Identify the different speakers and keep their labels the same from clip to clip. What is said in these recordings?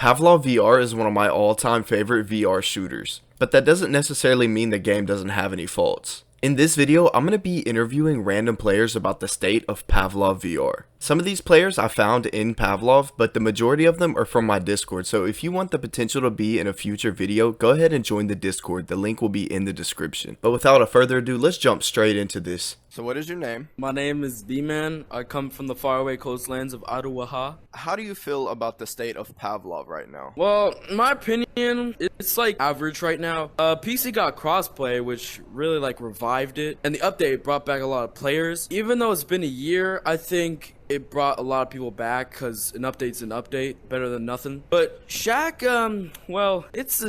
Speaker 1: Pavlov VR is one of my all-time favorite VR shooters, but that doesn't necessarily mean the game doesn't have any faults. In this video, I'm going to be interviewing random players about the state of Pavlov VR. Some of these players I found in Pavlov, but the majority of them are from my Discord, so if you want the potential to be in a future video, go ahead and join the Discord. The link will be in the description. But without a further ado, let's jump straight into this. So what is your name?
Speaker 2: My name is B-Man. I come from the faraway coastlands of Ottawa.
Speaker 1: How do you feel about the state of Pavlov right now?
Speaker 2: Well, in my opinion, it's like average right now. PC got crossplay, which really revived it, and the update brought back a lot of players. Even though it's been a year, I think it brought a lot of people back because an update's an update, better than nothing. But Shaq, well, it's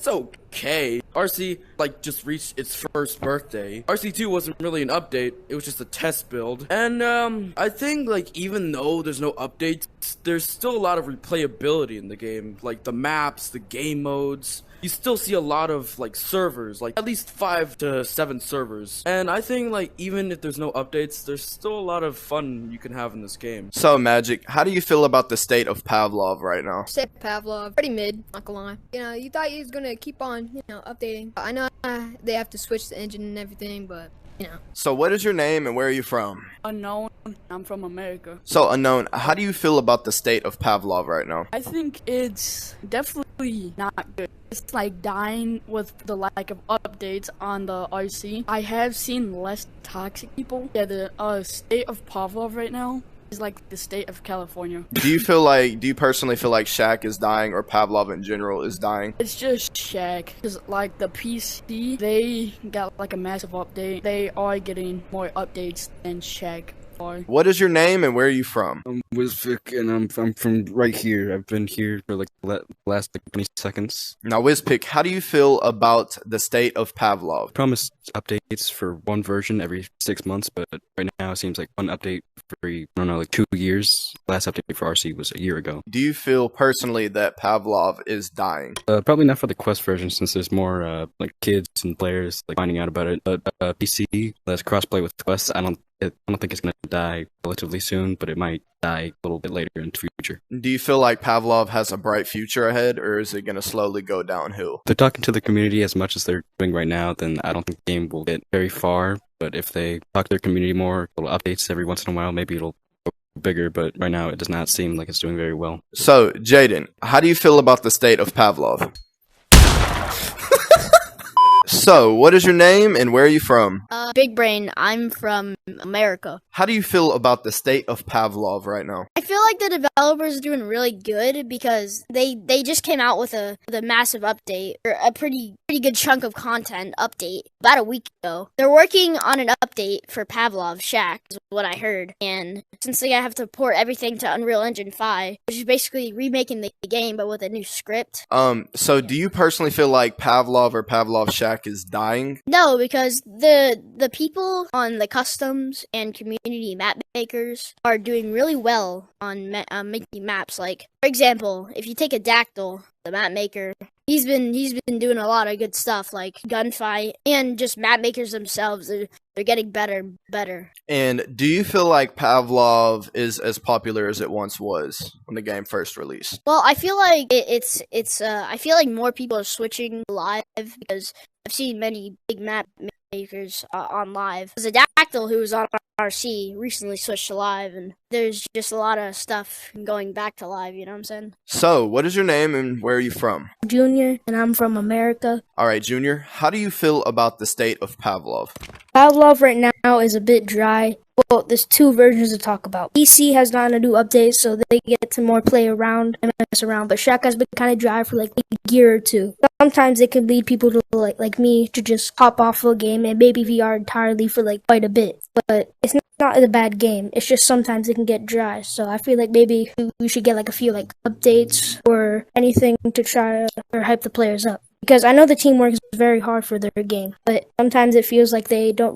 Speaker 2: okay. RC just reached its first birthday. RC2 wasn't really an update; it was just a test build. And I think even though there's no updates, there's still a lot of replayability in the game, like the maps, the game modes. You still see a lot of servers, at least 5 to 7 servers. And I think even if there's no updates, there's still a lot of fun you can have in this game.
Speaker 1: So Magic, how do you feel about the state of Pavlov right now?
Speaker 3: State of Pavlov, pretty mid, not gonna lie. You thought he was gonna keep on, updating. I know they have to switch the engine and everything, but
Speaker 1: So what is your name and where are you from?
Speaker 4: Unknown. I'm from America.
Speaker 1: So Unknown, how do you feel about the state of Pavlov right now?
Speaker 4: I think it's definitely not good. It's dying with the lack of updates on the RC. I have seen less toxic people. Yeah, the state of Pavlov right now is like the state of California.
Speaker 1: Do you personally feel like Shaq is dying or Pavlov in general is dying?
Speaker 4: It's just Shaq. Because the PC, they got a massive update. They are getting more updates than Shaq.
Speaker 1: What is your name and where are you from?
Speaker 5: I'm Wizpick and I'm from right here. I've been here for the last 20 seconds.
Speaker 1: Now Wizpick, how do you feel about the state of Pavlov?
Speaker 5: Promised updates for one version every 6 months, but right now it seems like one update every, 2 years. Last update for RC was a year ago.
Speaker 1: Do you feel personally that Pavlov is dying?
Speaker 5: Probably not for the Quest version since there's more kids and players finding out about it. But PC, let's crossplay with Quest. I don't think it's going to die relatively soon, but it might die a little bit later in the future.
Speaker 1: Do you feel like Pavlov has a bright future ahead, or is it going to slowly go downhill?
Speaker 5: If they're talking to the community as much as they're doing right now, then I don't think the game will get very far. But if they talk to their community more, little updates every once in a while, maybe it'll go bigger. But right now, it does not seem like it's doing very well.
Speaker 1: So, Jaden, how do you feel about the state of Pavlov? So, what is your name and where are you from?
Speaker 6: Big Brain. I'm from America.
Speaker 1: How do you feel about the state of Pavlov right now?
Speaker 6: I feel like the developers are doing really good because they just came out with a massive update, or a pretty good chunk of content update about a week ago. They're working on an update for Pavlov Shack, is what I heard. And since they have to port everything to Unreal Engine 5, which is basically remaking the game but with a new script.
Speaker 1: So do you personally feel like Pavlov or Pavlov Shack is dying?
Speaker 6: No, because the people on the customs and community map makers are doing really well on making maps. For example, if you take a Dactyl, the map maker, he's been doing a lot of good stuff like Gunfight, and just map makers themselves. They're getting better and better.
Speaker 1: And do you feel like Pavlov is as popular as it once was when the game first released?
Speaker 6: Well, I feel like I feel like more people are switching live because I've seen many big map makers on live. There's a Dactyl who was on RC recently switched to live, and there's just a lot of stuff going back to live, you know what I'm saying?
Speaker 1: So, what is your name and where are you from?
Speaker 7: Junior, and I'm from America.
Speaker 1: Alright, Junior, how do you feel about the state of Pavlov?
Speaker 7: Pavlov right now is a bit dry. Well, there's 2 versions to talk about. PC has gotten a new update, so they get to more play around and mess around, but Shaq has been kind of dry for a year or 2. Sometimes it could lead people to like me to just hop off of a game and maybe VR entirely for quite a bit. But it's not a bad game. It's just sometimes it can get dry. So I feel like maybe we should get a few updates or anything to try or hype the players up. Because I know the team works very hard for their game, but sometimes it feels like they just don't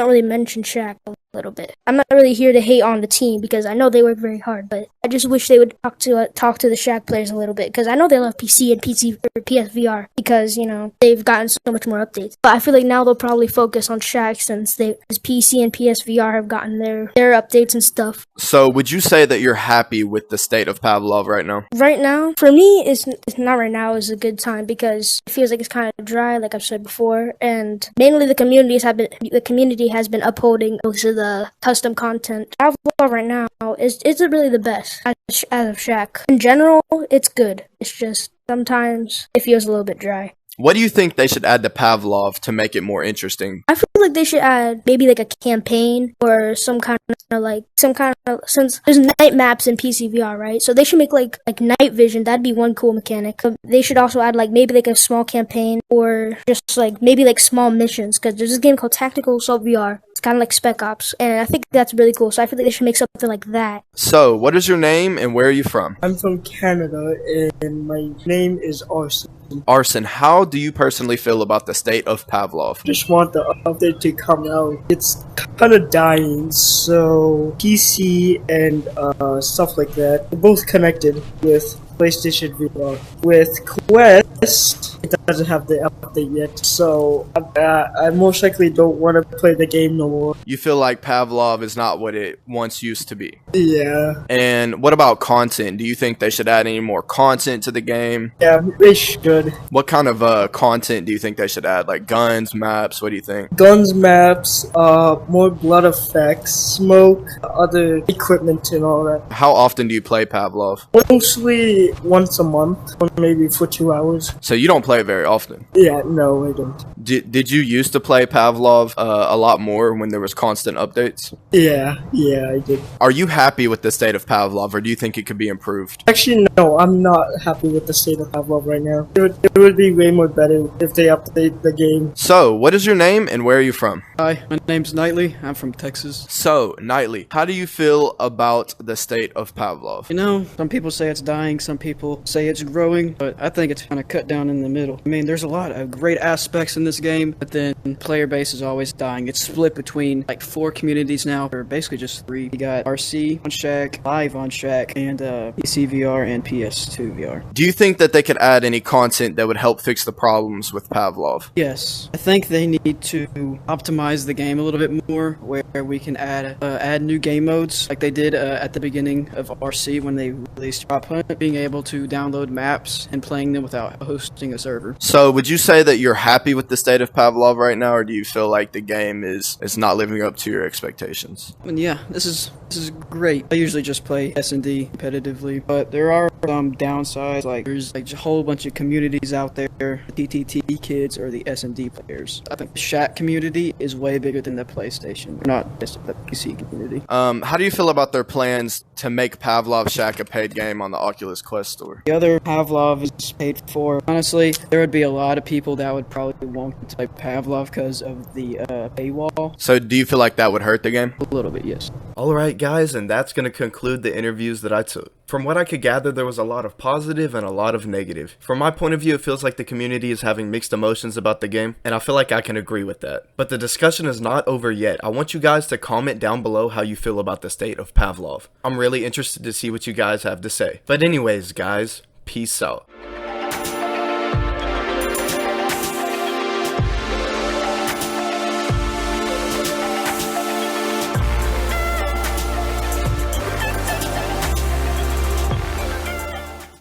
Speaker 7: really mention Shaq. a little bit. I'm not really here to hate on the team because I know they work very hard, but I just wish they would talk to the Shaq players a little bit because I know they love PC and PSVR because they've gotten so much more updates. But I feel like now they'll probably focus on Shaq since PC and PSVR have gotten their updates and stuff.
Speaker 1: So would you say that you're happy with the state of Pavlov right now?
Speaker 7: Right now, for me, it's not right now. Is a good time because it feels like it's kind of dry, like I've said before, and mainly the community has been upholding most of the custom content. Pavlov right now isn't really the best as of Shaq. In general, it's good. It's just sometimes it feels a little bit dry.
Speaker 1: What do you think they should add to Pavlov to make it more interesting?
Speaker 7: I feel like they should add maybe like a campaign or some kind of since there's night maps in PCVR, right? So they should make like night vision. That'd be one cool mechanic. They should also add like maybe like a small campaign or just like maybe like small missions because there's this game called Tactical Assault VR. It's kind of like Spec Ops, and I think that's really cool. So I feel like they should make something like that.
Speaker 1: So, what is your name and where are you from?
Speaker 8: I'm from Canada, and my name is Arson.
Speaker 1: Arson, how do you personally feel about the state of Pavlov?
Speaker 8: Just want the update to come out. It's kind of dying, so PC and stuff like that, they're both connected with PlayStation VR. With Quest, it doesn't have the update yet, so I most likely don't want to play the game no more.
Speaker 1: You feel like Pavlov is not what it once used to be?
Speaker 8: Yeah.
Speaker 1: And what about content? Do you think they should add any more content to the game?
Speaker 8: Yeah, they should.
Speaker 1: What kind of content do you think they should add? Like guns, maps, what do you think?
Speaker 8: Guns, maps, more blood effects, smoke, other equipment and all that.
Speaker 1: How often do you play Pavlov?
Speaker 8: Mostly once a month, or maybe for 2 hours.
Speaker 1: So you don't play very often?
Speaker 8: Yeah, no, I don't.
Speaker 1: Did you used to play Pavlov a lot more when there was constant updates?
Speaker 8: Yeah, I did.
Speaker 1: Are you happy with the state of Pavlov, or do you think it could be improved?
Speaker 8: Actually, no, I'm not happy with the state of Pavlov right now. It would be way more better if they update the game.
Speaker 1: So, what is your name and where are you from?
Speaker 9: Hi, my name's Knightley. I'm from Texas.
Speaker 1: So, Knightley, how do you feel about the state of Pavlov?
Speaker 9: Some people say it's dying, some people say it's growing, but I think it's kind of cut down in the middle. I mean, there's a lot of great aspects in this game, but then player base is always dying. It's split between like 4 communities now, or basically just 3. You got RC on Shaq, Live on Shaq, and PC VR and PS2 VR.
Speaker 1: Do you think that they could add any content that would help fix the problems with Pavlov?
Speaker 9: Yes, I think they need to optimize the game a little bit more, where we can add new game modes like they did at the beginning of RC when they released Drop Hunt, being able to download maps and playing them without hosting a server.
Speaker 1: So would you say that you're happy with the state of Pavlov right now, or do you feel like the game is not living up to your expectations?
Speaker 9: And yeah, this is great. I usually just play S&D competitively, but there are some downsides, like there's like a whole bunch of communities out there, the TTT kids or the S&D players. I think the Shaq community is way bigger than the PlayStation, not just the PC community.
Speaker 1: How do you feel about their plans to make Pavlov Shaq a paid game on the Oculus Quest store?
Speaker 9: The other Pavlov is paid for. Honestly, there would be a lot of people that would probably want to play Pavlov because of the paywall.
Speaker 1: So do you feel like that would hurt the game?
Speaker 9: A little bit, yes.
Speaker 1: Alright guys, and that's going to conclude the interviews that I took. From what I could gather, there was a lot of positive and a lot of negative. From my point of view, it feels like the community is having mixed emotions about the game, and I feel like I can agree with that. But the discussion is not over yet. I want you guys to comment down below how you feel about the state of Pavlov. I'm really interested to see what you guys have to say. But anyways, guys, peace out.